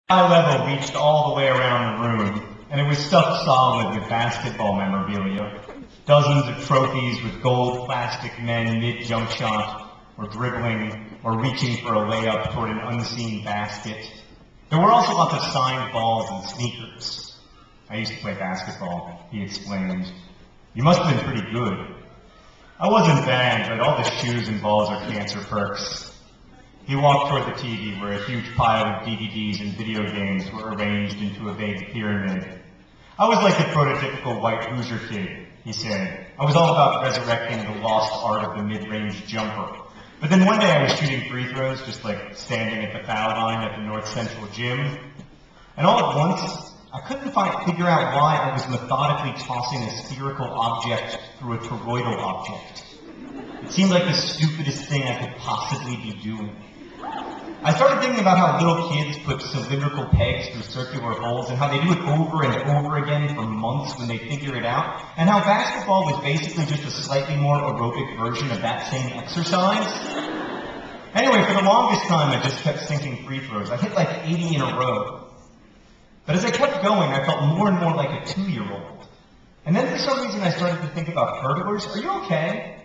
Eye level reached all the way around the room, and it was stuffed solid with basketball memorabilia. Dozens of trophies with gold plastic men mid-jump shot, or dribbling, or reaching for a layup toward an unseen basket. There were also lots of signed balls and sneakers. I used to play basketball, he explained. You must have been pretty good. I wasn't bad, but all the shoes and balls are cancer perks. He walked toward the TV where a huge pile of DVDs and video games were arranged into a vague pyramid. I was like the prototypical white Hoosier kid, he said. I was all about resurrecting the lost art of the mid-range jumper. But then one day I was shooting free throws, just like standing at the foul line at the North Central gym. And all at once, I couldn't figure out why I was methodically tossing a spherical object through a toroidal object. It seemed like the stupidest thing I could possibly be doing. I started thinking about how little kids put cylindrical pegs through circular holes and how they do it over and over again for months when they figure it out, and how basketball was basically just a slightly more aerobic version of that same exercise. Anyway, for the longest time, I just kept sinking free throws. I hit like 80 in a row. But as I kept going, I felt more and more like a 2-year-old. And then for some reason, I started to think about hurdlers. Are you okay?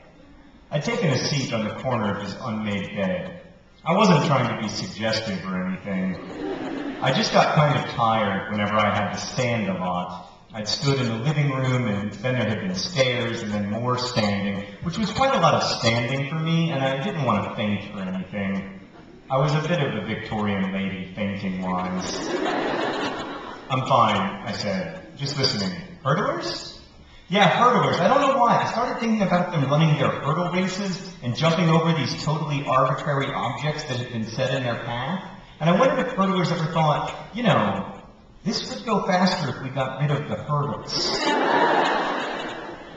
I'd taken a seat on the corner of his unmade bed. I wasn't trying to be suggestive or anything. I just got kind of tired whenever I had to stand a lot. I'd stood in the living room, and then there had been stairs, and then more standing, which was quite a lot of standing for me, and I didn't want to faint or anything. I was a bit of a Victorian lady, fainting-wise. I'm fine, I said. Just listening. Hurdlers? Yeah, hurdlers. I don't know why. I started thinking about them running their hurdle races and jumping over these totally arbitrary objects that had been set in their path. And I wondered if hurdlers ever thought, you know, this would go faster if we got rid of the hurdles.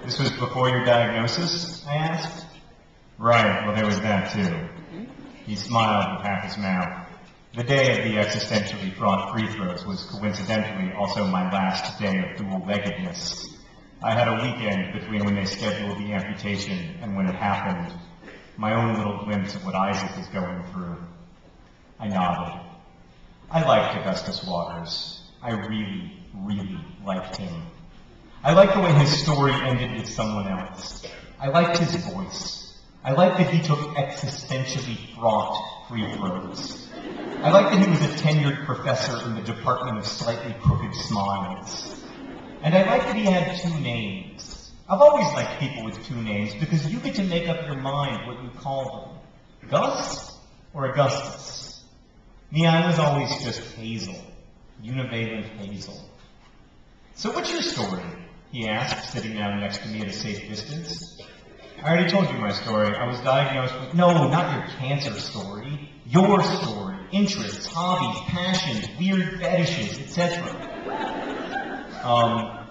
This was before your diagnosis? I asked. Right, well there was that too. He smiled with half his mouth. The day of the existentially fraught free throws was coincidentally also my last day of dual-leggedness. I had a weekend between when they scheduled the amputation and when it happened. My own little glimpse of what Isaac is going through. I nodded. I liked Augustus Waters. I really, really liked him. I liked the way his story ended with someone else. I liked his voice. I liked that he took existentially fraught free throws. I liked that he was a tenured professor in the Department of Slightly Crooked Smiles. And I liked that he had 2 names. I've always liked people with 2 names because you get to make up your mind what you call them. Gus or Augustus? Me, I was always just Hazel. Univalent Hazel. So what's your story? He asked, sitting down next to me at a safe distance. I already told you my story. I was diagnosed with... No, not your cancer story. Your story. Interests, hobbies, passions, weird fetishes, etc.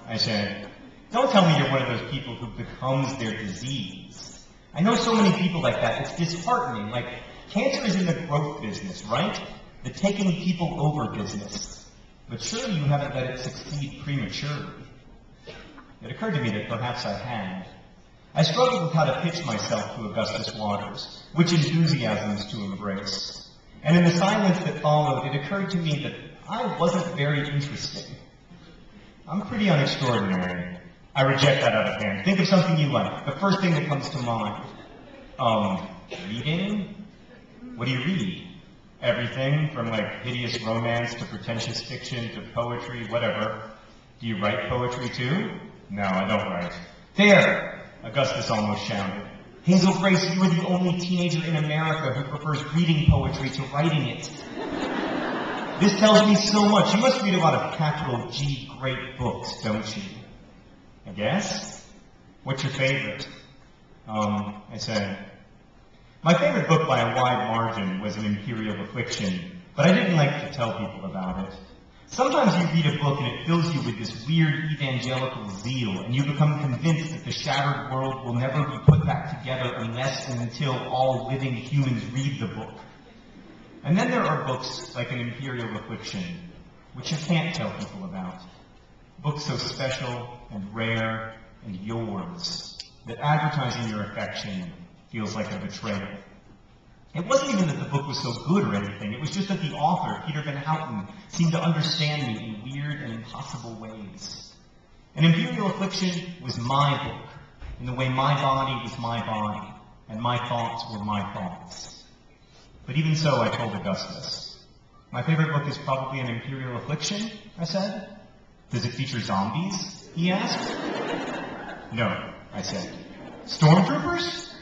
I said, don't tell me you're one of those people who becomes their disease. I know so many people like that. It's disheartening. Like, cancer is in the growth business, right? The taking people over business. But surely you haven't let it succeed prematurely. It occurred to me that perhaps I had. I struggled with how to pitch myself to Augustus Waters, which enthusiasms to embrace. And in the silence that followed, it occurred to me that I wasn't very interesting. I'm pretty unextraordinary. I reject that out of hand. Think of something you like. The first thing that comes to mind. Reading? What do you read? Everything from like hideous romance to pretentious fiction to poetry, whatever. Do you write poetry too? No, I don't write. There! Augustus almost shouted. Hazel Grace, you are the only teenager in America who prefers reading poetry to writing it. This tells me so much. You must read a lot of capital G great books, don't you? I guess? What's your favorite? I said, my favorite book by a wide margin was An Imperial Affliction, but I didn't like to tell people about it. Sometimes you read a book and it fills you with this weird evangelical zeal, and you become convinced that the shattered world will never be put back together unless and until all living humans read the book. And then there are books like An Imperial Affliction, which you can't tell people about. Books so special and rare and yours that advertising your affection feels like a betrayal. It wasn't even that the book was so good or anything. It was just that the author, Peter Van Houten, seemed to understand me in weird and impossible ways. And Imperial Affliction was my book, in the way my body was my body, and my thoughts were my thoughts. But even so, I told Augustus, my favorite book is probably an Imperial Affliction, I said. Does it feature zombies? He asked. No, I said. Stormtroopers?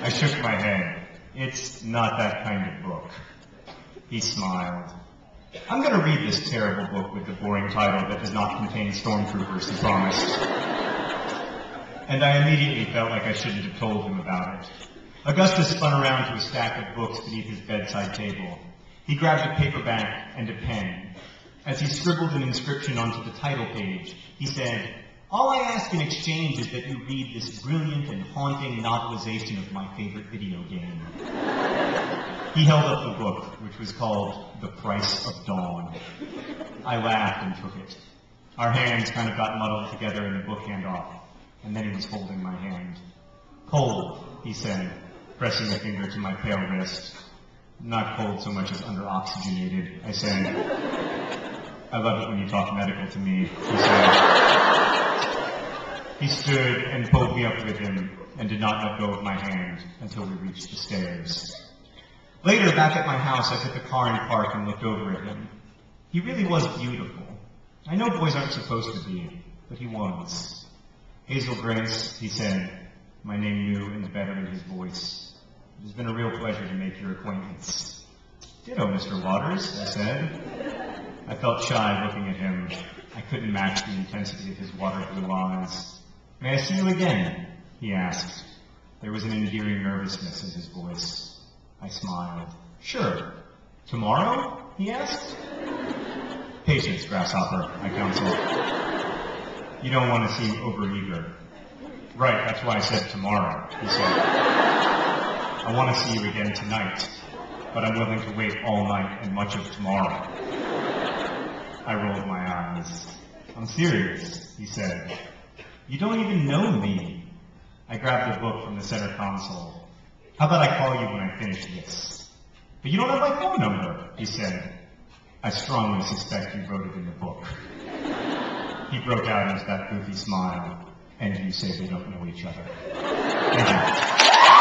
I shook my head. It's not that kind of book. He smiled. I'm going to read this terrible book with the boring title that does not contain stormtroopers, he promised. And I immediately felt like I shouldn't have told him about it. Augustus spun around to a stack of books beneath his bedside table. He grabbed a paperback and a pen. As he scribbled an inscription onto the title page, he said, "All I ask in exchange is that you read this brilliant and haunting novelization of my favorite video game." He held up the book, which was called The Price of Dawn. I laughed and took it. Our hands kind of got muddled together in the book handoff, and then he was holding my hand. "Cold," he said, pressing a finger to my pale wrist. "Not cold so much as under-oxygenated," I said. "I love it when you talk medical to me," he said. He stood and pulled me up with him and did not let go of my hand until we reached the stairs. Later, back at my house, I put the car in park and looked over at him. He really was beautiful. I know boys aren't supposed to be, but he was. "Hazel Grace," he said, my name new and better in his voice. "It has been a real pleasure to make your acquaintance." "Ditto, Mr. Waters," I said. I felt shy looking at him. I couldn't match the intensity of his water blue eyes. "May I see you again?" he asked. There was an endearing nervousness in his voice. I smiled. "Sure. Tomorrow?" he asked. "Patience, Grasshopper," I counseled. "You don't want to seem overeager." "Right, that's why I said tomorrow," he said. "I want to see you again tonight, but I'm willing to wait all night and much of tomorrow." I rolled my eyes. "I'm serious," he said. "You don't even know me." I grabbed the book from the center console. "How about I call you when I finish this?" "But you don't have my phone number," he said. "I strongly suspect you wrote it in the book." He broke out into that goofy smile. "And you say they don't know each other." Thank you.